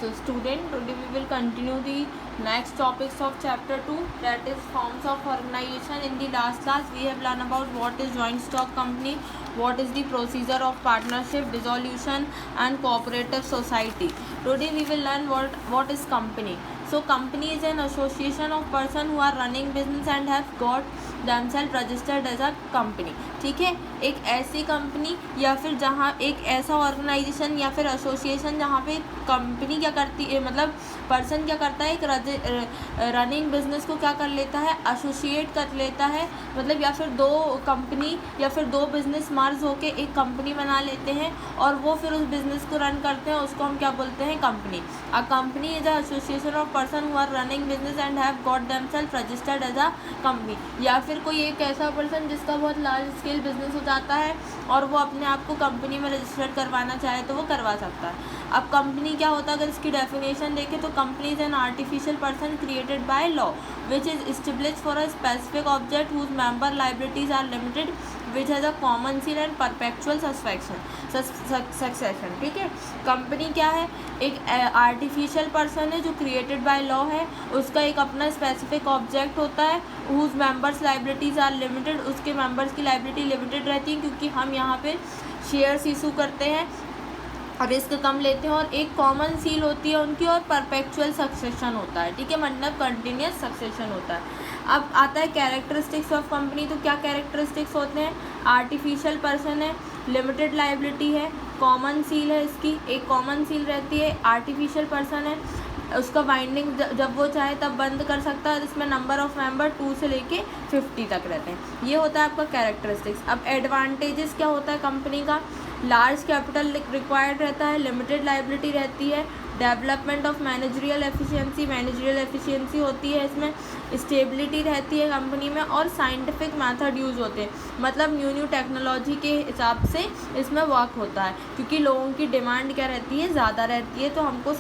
So student, today we will continue the next topics of chapter 2, that is forms of organization. In the last class we have learned about what is joint stock company, what is the procedure of partnership, dissolution and cooperative society. Today we will learn what is company. So company is an association of person who are running business and have got themselves registered as a company. ठीक है, एक ऐसी company या फिर जहाँ एक ऐसा organisation या फिर एसोसिएशन जहाँ पे कंपनी क्या करती है, मतलब पर्सन क्या करता है, एक रनिंग बिजनेस को क्या कर लेता है, एसोसिएट कर लेता है, मतलब या फिर दो कंपनी या फिर दो बिजनेस मर्ज होके एक कंपनी बना लेते हैं और वो फिर उस बिजनेस को रन करते हैं, उसको हम क्या बोलते हैं, company. A company is a association of person who are running business and have got themselves registered as a company. या फिर कोई एक ऐसा पर्सन जिसका बहुत लार्ज स्केल बिजनेस हो जाता है और वो अपने आप को कंपनी में रजिस्टर्ड करवाना चाहे तो वो करवा सकता है. अब कंपनी क्या होता है, अगर इसकी डेफिनेशन देखें तो company is an artificial person created by law which is established for a specific object whose member liabilities are limited which has a common seal and perpetual succession. ठीक है, कंपनी क्या है, एक आर्टिफिशियल पर्सन है जो created by law है, उसका एक अपना स्पेसिफिक ऑब्जेक्ट होता है, whose members liabilities are limited, उसके मेंबर्स की लायबिलिटी लिमिटेड रहती है क्योंकि हम यहाँ पे शेयर्स इशू करते हैं और रिस्क कम लेते हैं, और एक कॉमन सील होती है उनकी और परपेचुअल सक्सेशन होता है. ठीक है, मतलब कंटिन्यूस सक्सेशन होता है. अब आता है कैरेक्टरिस्टिक्स ऑफ कंपनी. तो क्या कैरेक्टरिस्टिक्स होते हैं, आर्टिफिशियल पर्सन है, लिमिटेड लायबिलिटी है, कॉमन सील है, इसकी एक कॉमन सील रहती है, आर्टिफिशियल पर्सन है, उसका बाइंडिंग जब वो चाहे तब बंद कर सकता है, इसमें नंबर ऑफ़ मेंबर 2 से लेके 50 तक रहते हैं. ये होता है आपका कैरेक्टरिस्टिक्स. अब एडवांटेजेस क्या होता है कंपनी का, लार्ज कैपिटल रिक्वायर्ड रहता है, लिमिटेड लायबिलिटी रहती है, डेवलपमेंट ऑफ मैनेजरियल एफिशिएंसी होती है, इसमें स्टेबिलिटी रहती है कंपनी में, और साइंटिफिक मेथड यूज़ होते हैं, मतलब न्यू टेक्नोलॉजी के हिसाब से इसमें वर्क होता है क्योंकि लोगों की डिमांड क्या रहती है, ज़्यादा रहती है, तो हमको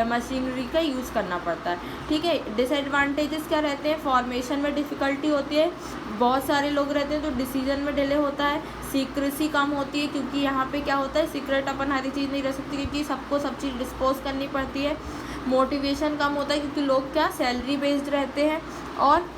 मशीनरी का यूज़ करना पड़ता है. ठीक है, डिसएडवांटेजेस क्या रहते हैं, फॉर्मेशन में डिफ़िकल्टी होती है, बहुत सारे लोग रहते हैं तो डिसीजन में डिले होता है, सीक्रेसी कम होती है क्योंकि यहाँ पे क्या होता है, सीक्रेट अपन हर चीज़ नहीं रह सकती क्योंकि सबको सब चीज़ डिस्पोज करनी पड़ती है. मोटिवेशन कम होता है क्योंकि लोग क्या सैलरी बेस्ड रहते हैं, और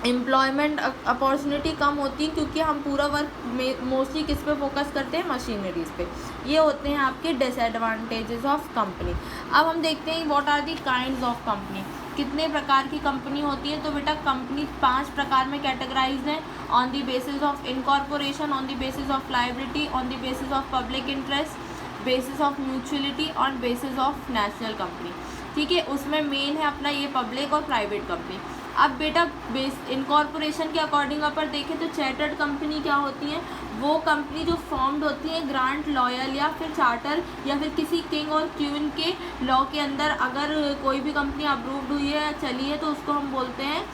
एम्प्लॉयमेंट अपॉर्चुनिटी कम होती है क्योंकि हम पूरा वर्क मोस्टली किस पे फोकस करते हैं, मशीनरीज पे. ये होते हैं आपके डिसएडवांटेजेस ऑफ कंपनी. अब हम देखते हैं what are the kinds of company, कितने प्रकार की कंपनी होती है. तो बेटा कंपनी 5 प्रकार में कैटेगराइज है, on the basis of incorporation, on the basis of liability, on the basis of public interest, basis of mutuality, on basis of national company. ठीक है, उसमें मेन है अपना ये पब्लिक और प्राइवेट कंपनी. अब बेटा इनकॉर्पोरेशन के अकॉर्डिंग अगर देखें तो चार्टर्ड कंपनी क्या होती है, वो कंपनी जो फॉर्म्ड होती है ग्रांट लॉयल या फिर चार्टर या फिर किसी किंग और क्वीन के लॉ के अंदर. अगर कोई भी कंपनी अप्रूव्ड हुई है, चली है, तो उसको हम बोलते हैं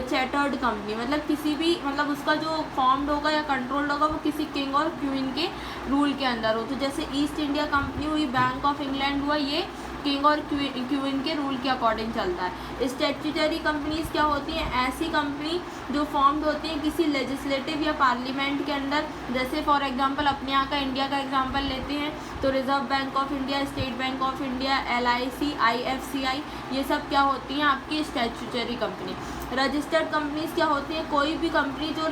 चार्टर्ड कंपनी. मतलब किसी भी, मतलब उसका जो फॉर्म्ड होगा या कंट्रोल्ड होगा वो किसी किंग और क्वीन के रूल के अंदर हो. तो जैसे ईस्ट इंडिया कंपनी हुई, बैंक ऑफ इंग्लैंड हुआ, ये किंग और क्वीन के रूल के अकॉर्डिंग चलता है. स्टैट्यूटरी कंपनीज क्या होती हैं, ऐसी कंपनी जो फॉर्म्ड होती हैं किसी लेजिस्लेटिव या पार्लियामेंट के अंदर. जैसे फॉर एग्जांपल अपने यहाँ का इंडिया का एग्जांपल लेते हैं तो reserve bank of India, state bank of India, LIC, IFCI, ये सब क्या होती हैं आपकी स्टैट्यूटरी कंपनी. रजिस्टर्ड कंपनीज क्या होती हैं, कोई भी कंपनी जो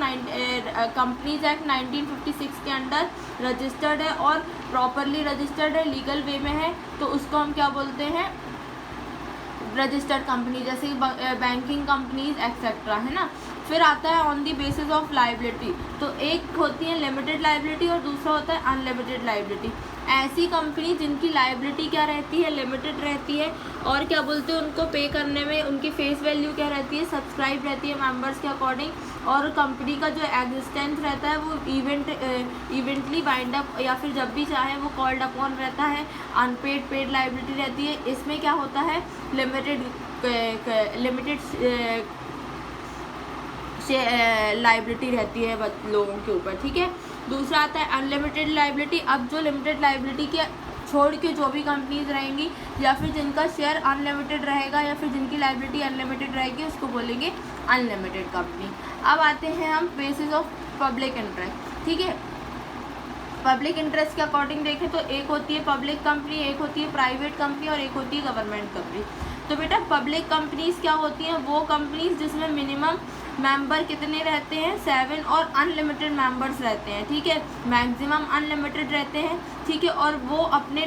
कंपनीज एक्ट 1956 के अंडर रजिस्टर्ड है और प्रॉपरली रजिस्टर्ड है, लीगल वे में है, तो उसको हम क्या बोलते हैं, रजिस्टर्ड कंपनी. जैसे बैंकिंग कंपनीज एक्सेट्रा, है ना. फिर आता है on the basis of liability. तो एक होती है लिमिटेड लायबिलिटी और दूसरा होता है अनलिमिटेड लायबिलिटी. ऐसी कंपनी जिनकी लायबिलिटी क्या रहती है, लिमिटेड रहती है, और क्या बोलते हैं, उनको पे करने में उनकी फेस वैल्यू क्या रहती है, सब्सक्राइब रहती है मेंबर्स के अकॉर्डिंग, और कंपनी का जो एग्जिस्टेंस रहता है वो इवेंटली बाइंड अप या फिर जब भी चाहे वो कॉल्ड अपॉन रहता है. अनपेड पेड लायबिलिटी रहती है. इसमें क्या होता है, लिमिटेड लायबिलिटी रहती है लोगों के ऊपर. ठीक है, दूसरा आता है अनलिमिटेड लायबिलिटी. अब जो लिमिटेड लायबिलिटी के छोड़ के जो भी कंपनीज रहेंगी या फिर जिनका शेयर अनलिमिटेड रहेगा या फिर जिनकी लायबिलिटी अनलिमिटेड रहेगी उसको बोलेंगे अनलिमिटेड कंपनी. अब आते हैं हम बेसिस ऑफ पब्लिक इंटरेस्ट. ठीक है, पब्लिक इंटरेस्ट के अकॉर्डिंग देखें तो एक होती है पब्लिक कंपनी, एक होती है प्राइवेट कंपनी और एक होती है गवर्नमेंट कंपनी। तो बेटा पब्लिक कंपनीज क्या होती हैं, वो कंपनीज जिसमें मिनिमम मेंबर कितने रहते हैं, 7 और अनलिमिटेड मेंबर्स रहते हैं, ठीक है, मैक्सिमम अनलिमिटेड रहते हैं, ठीक है, और वो अपने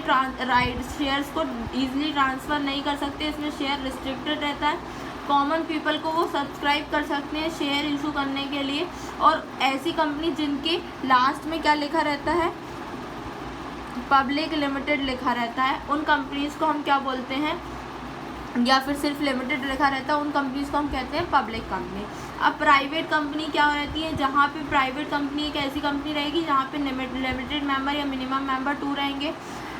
शेयर्स को ईजिली ट्रांसफ़र नहीं कर सकते, इसमें शेयर रिस्ट्रिक्टेड रहता है। कॉमन पीपल को वो सब्सक्राइब कर सकते हैं शेयर इशू करने के लिए। और ऐसी कंपनी जिनके लास्ट में क्या लिखा रहता है, पब्लिक लिमिटेड लिखा रहता है, उन कंपनीज़ को हम क्या बोलते हैं, या फिर सिर्फ लिमिटेड लिखा रहता है, उन कंपनीज़ को हम कहते हैं पब्लिक कंपनी। अब प्राइवेट कंपनी क्या रहती है, जहाँ पे प्राइवेट कंपनी एक ऐसी कंपनी रहेगी जहाँ पे लिमिटेड मेंबर या मिनिमम मेंबर 2 रहेंगे,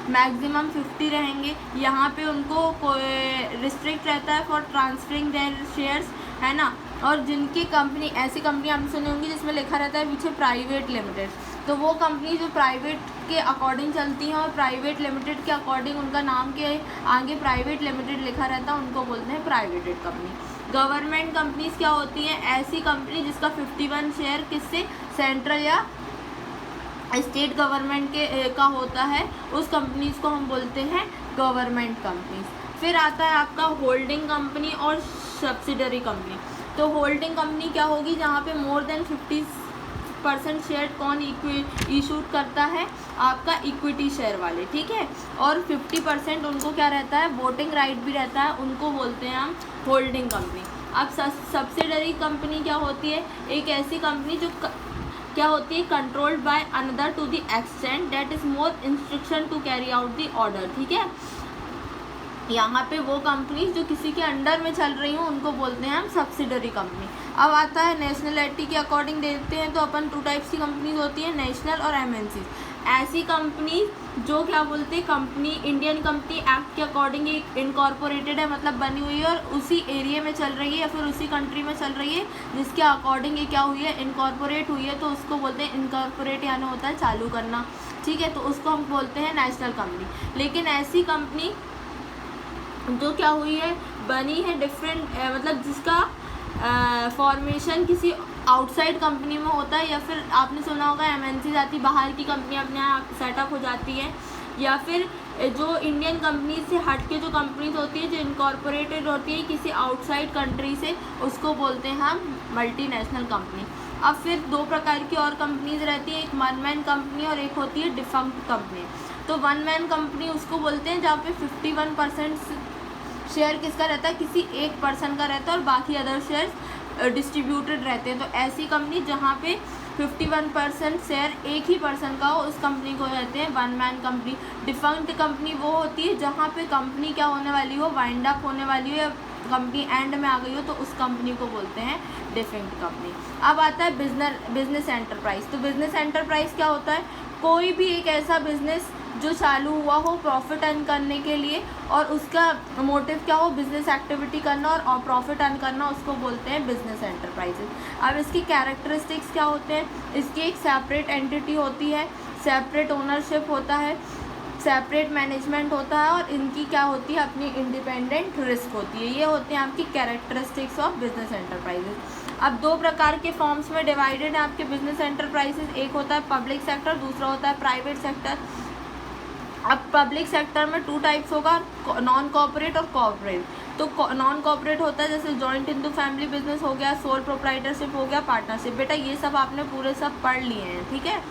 मैक्सिमम 50 रहेंगे। यहाँ पे उनको रिस्ट्रिक्ट रहता है फॉर ट्रांसफरिंग देयर शेयर्स, है ना। और जिनकी कंपनी, ऐसी कंपनी आपने सुनी होंगी जिसमें लिखा रहता है पीछे प्राइवेट लिमिटेड, तो वो कंपनी जो प्राइवेट के अकॉर्डिंग चलती हैं और प्राइवेट लिमिटेड के अकॉर्डिंग उनका नाम के आगे प्राइवेट लिमिटेड लिखा रहता है, उनको बोलते हैं प्राइवेटेड कंपनी। गवर्नमेंट कंपनीज क्या होती हैं, ऐसी कंपनी जिसका 51 शेयर किससे, सेंट्रल या स्टेट गवर्नमेंट के का होता है, उस कंपनीज को हम बोलते हैं गवर्नमेंट कंपनीज। फिर आता है आपका होल्डिंग कंपनी और सब्सिडरी कंपनी। तो होल्डिंग कंपनी क्या होगी, जहाँ पे मोर देन 50% शेयर कौन इशूड करता है, आपका इक्विटी शेयर वाले, ठीक है, और 50% उनको क्या रहता है, वोटिंग राइट भी रहता है, उनको बोलते हैं हम होल्डिंग कंपनी। अब सब्सिडरी कंपनी क्या होती है, एक ऐसी कंपनी जो क्या होती है, controlled by another to the extent that is more instruction to carry out the order, ठीक है। यहाँ पे वो कंपनी जो किसी के अंडर में चल रही हो उनको बोलते हैं हम सब्सिडरी कंपनी। अब आता है नेशनलिटी के अकॉर्डिंग देखते हैं, तो अपन 2 टाइप्स की कंपनीज होती है, नेशनल और एमएनसी। ऐसी कंपनी जो क्या बोलते हैं, कंपनी इंडियन कंपनी एक्ट के अकॉर्डिंग इनकॉर्पोरेटेड है, मतलब बनी हुई है और उसी एरिया में चल रही है या फिर उसी कंट्री में चल रही है जिसके अकॉर्डिंग ये क्या हुई है, इनकॉर्पोरेट हुई है, तो उसको बोलते हैं इनकॉर्पोरेट, यानी होता है चालू करना, ठीक है, तो उसको हम बोलते हैं नेशनल कंपनी। लेकिन ऐसी कंपनी जो क्या हुई है, बनी है डिफरेंट, मतलब जिसका फॉर्मेशन किसी आउटसाइड कंपनी में होता है, या फिर आपने सुना होगा एमएनसी जाती, बाहर की कंपनी अपने यहाँ सेटअप हो जाती है, या फिर जो इंडियन कंपनी से हट के जो कंपनीज होती है जो इनकॉर्पोरेटेड होती है किसी आउटसाइड कंट्री से, उसको बोलते हैं हम मल्टीनेशनल कंपनी। अब फिर 2 प्रकार की और कंपनीज रहती है, एक वन मैन कंपनी और एक होती है डिफंक्ट कंपनी। तो वन मैन कंपनी उसको बोलते हैं जहाँ पे 51% शेयर किसका रहता है, किसी एक पर्सन का रहता है और बाकी अदर शेयर्स डिस्ट्रीब्यूटेड रहते हैं। तो ऐसी कंपनी जहाँ पे 51% शेयर एक ही पर्सन का हो, उस कंपनी को कहते हैं one man company. Defunct company वो होती है जहाँ पे कंपनी क्या होने वाली हो, वाइंड अप होने वाली हो या कंपनी एंड में आ गई हो, तो उस कंपनी को बोलते हैं डिफंक्ट कंपनी। अब आता है बिजनेस एंटरप्राइज। तो बिजनेस एंटरप्राइज क्या होता है, कोई भी एक ऐसा बिजनेस जो चालू हुआ हो प्रॉफिट अर्न करने के लिए, और उसका मोटिव क्या हो, बिजनेस एक्टिविटी करना और प्रॉफिट अर्न करना, उसको बोलते हैं बिजनेस एंटरप्राइजेज। अब इसकी कैरेक्टरिस्टिक्स क्या होते हैं, इसकी एक सेपरेट एंटिटी होती है, सेपरेट ओनरशिप होता है, सेपरेट मैनेजमेंट होता है, और इनकी क्या होती है, अपनी इंडिपेंडेंट रिस्क होती है। ये होते हैं आपकी कैरेक्टरिस्टिक्स ऑफ बिजनेस एंटरप्राइजेज। अब 2 प्रकार के फॉर्म्स में डिवाइडेड है आपके बिजनेस एंटरप्राइजेज, एक होता है पब्लिक सेक्टर, दूसरा होता है प्राइवेट सेक्टर। अब पब्लिक सेक्टर में 2 टाइप्स होगा, नॉन कॉर्पोरेट और कॉर्पोरेट। तो नॉन कॉर्पोरेट होता है जैसे जॉइंट इंटू फैमिली बिजनेस हो गया, सोल प्रोप्राइटरशिप हो गया, पार्टनरशिप। बेटा ये सब आपने पूरे सब पढ़ लिए हैं, ठीक है,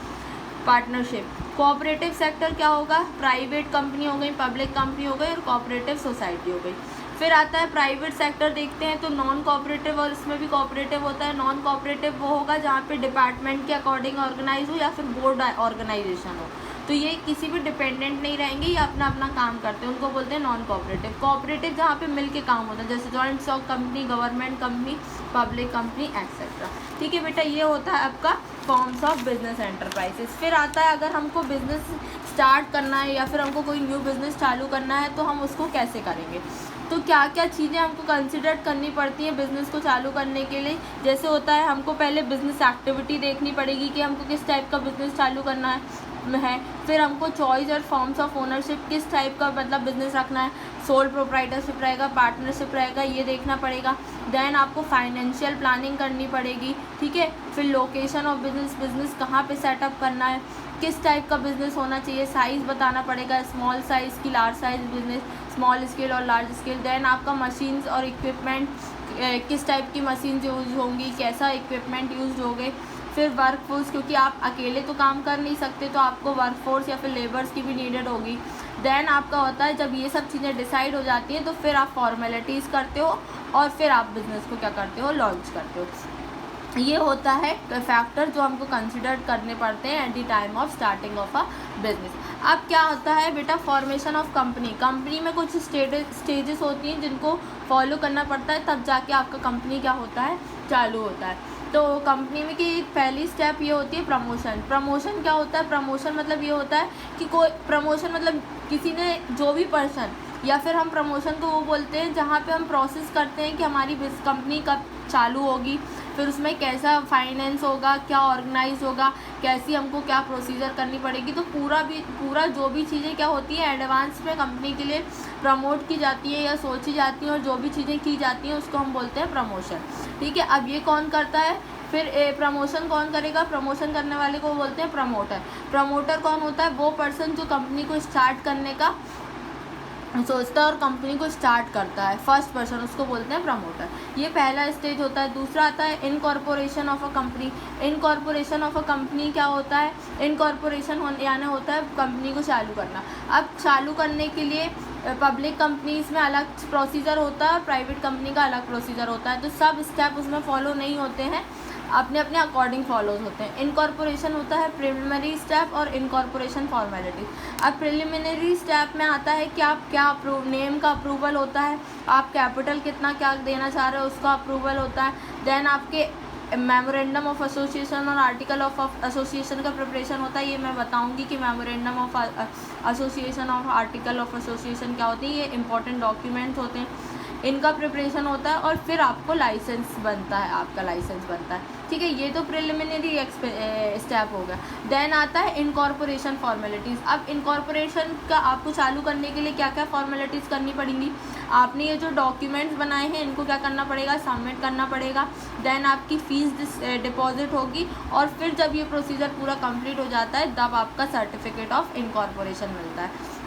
पार्टनरशिप। कोऑपरेटिव सेक्टर क्या होगा, प्राइवेट कंपनी हो गई, पब्लिक कंपनी हो गई और कोऑपरेटिव सोसाइटी हो गई। फिर आता है प्राइवेट सेक्टर, देखते हैं तो नॉन कोऑपरेटिव, और इसमें भी कोऑपरेटिव होता है। नॉन कोऑपरेटिव वो होगा जहाँ पे डिपार्टमेंट के अकॉर्डिंग ऑर्गेनाइज हो या फिर बोर्ड ऑर्गेनाइजेशन हो, तो ये किसी भी डिपेंडेंट नहीं रहेंगे, ये अपना अपना काम करते हैं, उनको बोलते हैं नॉन कोऑपरेटिव। कोऑपरेटिव जहाँ पे मिल के काम होता है, जैसे joint stock company, government company, public company etcetera. ठीक है बेटा, ये होता है आपका फॉर्म्स ऑफ बिजनेस एंटरप्राइजेस। फिर आता है अगर हमको बिजनेस स्टार्ट करना है या फिर हमको कोई न्यू बिजनेस चालू करना है तो हम उसको कैसे करेंगे, तो क्या क्या चीज़ें हमको कंसिडर करनी पड़ती हैं बिज़नेस को चालू करने के लिए। जैसे होता है हमको पहले बिज़नेस एक्टिविटी देखनी पड़ेगी कि हमको किस टाइप का बिज़नेस चालू करना है। फिर हमको चॉइस और फॉर्म्स ऑफ ओनरशिप, किस टाइप का मतलब बिज़नेस रखना है, सोल प्रोप्राइटरशिप रहेगा, पार्टनरशिप रहेगा, ये देखना पड़ेगा। देन आपको फाइनेंशियल प्लानिंग करनी पड़ेगी, ठीक है। फिर लोकेशन ऑफ बिज़नेस कहाँ पे सेटअप करना है, किस टाइप का बिजनेस होना चाहिए, साइज़ बताना पड़ेगा, स्मॉल साइज़ की large size business, small scale और लार्ज स्केल। देन आपका मशीन्स और इक्विपमेंट, किस टाइप की मशीन्स यूज़ होंगी, कैसा इक्विपमेंट यूज़ होंगे। फिर वर्कफोर्स, क्योंकि आप अकेले तो काम कर नहीं सकते, तो आपको वर्कफोर्स या फिर लेबर्स की भी नीडेड होगी। देन आपका होता है जब ये सब चीज़ें डिसाइड हो जाती हैं तो फिर आप फॉर्मेलिटीज़ करते हो और फिर आप बिज़नेस को क्या करते हो, लॉन्च करते हो। ये होता है फैक्टर जो हमको कंसिडर करने पड़ते हैं at the time of starting of a business. अब क्या होता है बेटा, फॉर्मेशन ऑफ कंपनी। कंपनी में कुछ स्टेजेस होती हैं जिनको फॉलो करना पड़ता है, तब जाके आपका कंपनी क्या होता है, चालू होता है। तो कंपनी में की पहली स्टेप ये होती है प्रमोशन। प्रमोशन क्या होता है, प्रमोशन मतलब ये होता है कि कोई प्रमोशन मतलब किसी ने, जो भी पर्सन, या फिर हम प्रमोशन को वो बोलते हैं जहाँ पे हम प्रोसेस करते हैं कि हमारी कंपनी कब चालू होगी, फिर उसमें कैसा फाइनेंस होगा, क्या ऑर्गेनाइज होगा, कैसी हमको क्या प्रोसीजर करनी पड़ेगी। तो पूरा जो भी चीज़ें क्या होती हैं एडवांस में कंपनी के लिए प्रमोट की जाती है या सोची जाती हैं, और जो भी चीज़ें की जाती हैं उसको हम बोलते हैं प्रमोशन। ठीक है, अब ये कौन करता है, फिर प्रमोशन कौन करेगा, प्रमोशन करने वाले को बोलते हैं प्रमोटर। प्रमोटर कौन होता है, वो पर्सन जो कंपनी को स्टार्ट करने का सोचता है और कंपनी को स्टार्ट करता है, फर्स्ट पर्सन, उसको बोलते हैं प्रमोटर। ये पहला स्टेज होता है। दूसरा आता है incorporation of a company. Incorporation of a company क्या होता है, इनकॉर्पोरेशन यानी होता है कंपनी को चालू करना। अब चालू करने के लिए पब्लिक कंपनीज़ में अलग प्रोसीजर होता है और प्राइवेट कंपनी का अलग प्रोसीजर होता है, तो सब स्टेप उसमें फॉलो नहीं होते हैं, अपने अपने अकॉर्डिंग फॉलोज होते हैं। इनकॉर्पोरेशन होता है प्रिलिमिनरी स्टेप और इनकॉर्पोरेशन फॉर्मेलिटी। अब प्रिलिमिनरी स्टेप में आता है कि आप क्या नेम का अप्रूवल होता है, आप कैपिटल कितना क्या देना चाह रहे हो उसका अप्रूवल होता है। देन आपके मेमोरेंडम ऑफ एसोसिएशन और आर्टिकल ऑफ एसोसिएशन का प्रिपरेशन होता है। ये मैं बताऊंगी कि मेमोरेंडम ऑफ एसोसिएशन और आर्टिकल ऑफ एसोसिएशन क्या होती है, ये इंपॉर्टेंट डॉक्यूमेंट्स होते हैं, इनका प्रिपरेशन होता है। और फिर आपको लाइसेंस बनता है, आपका लाइसेंस बनता है। ठीक है, ये तो प्रिलिमिनरी स्टेप हो गया। देन आता है इनकॉर्पोरेशन फॉर्मेलिटीज़। अब इनकॉर्पोरेशन का आपको चालू करने के लिए क्या क्या फॉर्मेलिटीज़ करनी पड़ेंगी, आपने ये जो डॉक्यूमेंट्स बनाए हैं इनको क्या करना पड़ेगा, सबमिट करना पड़ेगा। देन आपकी फ़ीस डिपॉजिट होगी, और फिर जब ये प्रोसीजर पूरा कंप्लीट हो जाता है तब आपका सर्टिफिकेट ऑफ इनकॉर्पोरेशन मिलता है।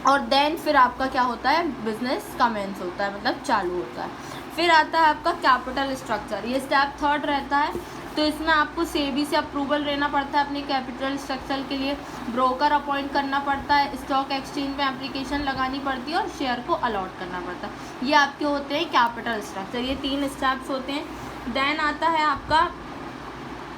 और देन फिर आपका क्या होता है, बिजनेस कमेंस होता है, मतलब चालू होता है। फिर आता है आपका कैपिटल स्ट्रक्चर। ये स्टेप थर्ड रहता है। तो इसमें आपको सेबी से अप्रूवल लेना पड़ता है अपने कैपिटल स्ट्रक्चर के लिए, ब्रोकर अपॉइंट करना पड़ता है, स्टॉक एक्सचेंज में एप्लीकेशन लगानी पड़ती है और शेयर को अलॉट करना पड़ता है। ये आपके होते हैं कैपिटल स्ट्रक्चर, ये 3 स्टेप्स होते हैं। देन आता है आपका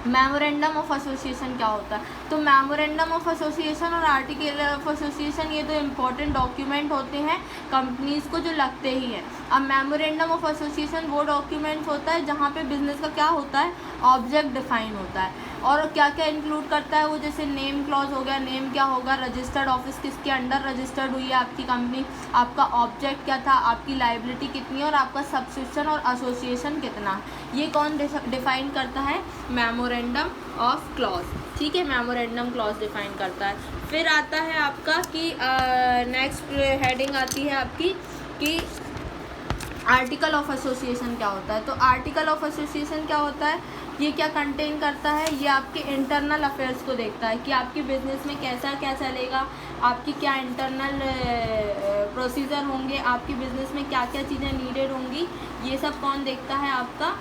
मेमोरेंडम ऑफ एसोसिएशन। क्या होता है, तो मेमोरेंडम ऑफ एसोसिएशन और आर्टिकल ऑफ एसोसिएशन ये तो इम्पॉर्टेंट डॉक्यूमेंट होते हैं कंपनीज़ को जो लगते ही हैं। अब मेमोरेंडम ऑफ एसोसिएशन वो डॉक्यूमेंट्स होता है जहाँ पे बिजनेस का क्या होता है, ऑब्जेक्ट डिफाइन होता है, और क्या क्या इंक्लूड करता है वो, जैसे नेम क्लॉज हो गया, नेम क्या होगा, रजिस्टर्ड ऑफिस किसके अंडर रजिस्टर्ड हुई है आपकी कंपनी, आपका ऑब्जेक्ट क्या था, आपकी लायबिलिटी कितनी है, और आपका सब्सक्रिप्शन और एसोसिएशन कितना है। ये कौन डिफाइन करता है, मेमोरेंडम ऑफ क्लॉज। ठीक है, मेमोरेंडम क्लॉज डिफाइन करता है। फिर आता है आपका कि नेक्स्ट हेडिंग आती है आपकी कि आर्टिकल ऑफ एसोसिएशन क्या होता है। तो आर्टिकल ऑफ एसोसिएशन क्या होता है, ये क्या कंटेन करता है, ये आपके इंटरनल अफेयर्स को देखता है कि आपकी बिजनेस में कैसा क्या चलेगा, आपकी क्या इंटरनल प्रोसीजर होंगे, आपकी बिजनेस में क्या क्या चीज़ें नीडेड होंगी, ये सब कौन देखता है, आपका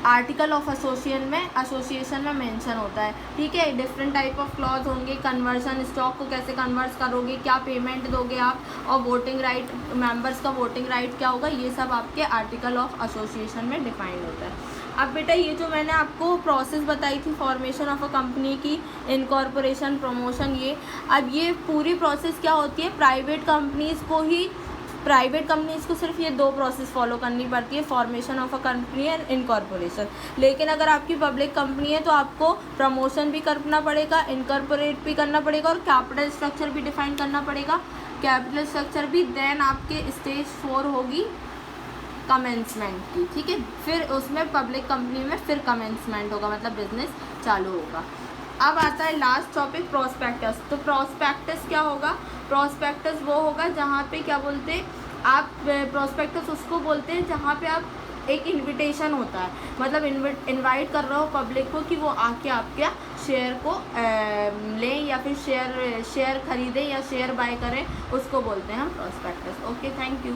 आर्टिकल ऑफ एसोसिएशन में मेंशन होता है। ठीक है, डिफरेंट टाइप ऑफ क्लॉज होंगे, कन्वर्सन, स्टॉक को कैसे कन्वर्ट करोगे, क्या पेमेंट दोगे आप, और वोटिंग राइट, मेंबर्स का वोटिंग राइट क्या होगा, ये सब आपके आर्टिकल ऑफ एसोसिएशन में डिफाइंड होता है। अब बेटा ये जो मैंने आपको प्रोसेस बताई थी फॉर्मेशन ऑफ अ कंपनी की, इनकॉर्पोरेशन, प्रमोशन, ये अब ये पूरी प्रोसेस क्या होती है, प्राइवेट कंपनीज़ को सिर्फ ये 2 प्रोसेस फॉलो करनी पड़ती है, formation of a company and incorporation. लेकिन अगर आपकी पब्लिक कंपनी है तो आपको प्रमोशन भी करना पड़ेगा, इनकॉर्पोरेट भी करना पड़ेगा, और कैपिटल स्ट्रक्चर भी डिफाइन करना पड़ेगा, कैपिटल स्ट्रक्चर भी। देन आपके स्टेज 4 होगी कमेंसमेंट की। ठीक है, फिर उसमें पब्लिक कंपनी में फिर कमेंसमेंट होगा, मतलब बिजनेस चालू होगा। अब आता है लास्ट टॉपिक, प्रोस्पेक्टस। तो प्रोस्पेक्टस क्या होगा, प्रोस्पेक्टस वो होगा जहाँ पे क्या बोलते हैं आप, प्रोस्पेक्टस उसको बोलते हैं जहाँ पे आप एक इनविटेशन होता है, मतलब इनवाइट कर रहे हो पब्लिक को कि वो आके आपके शेयर को लें या फिर शेयर खरीदें या शेयर बाय करें, उसको बोलते हैं हम प्रोस्पेक्टस। Okay, thank you.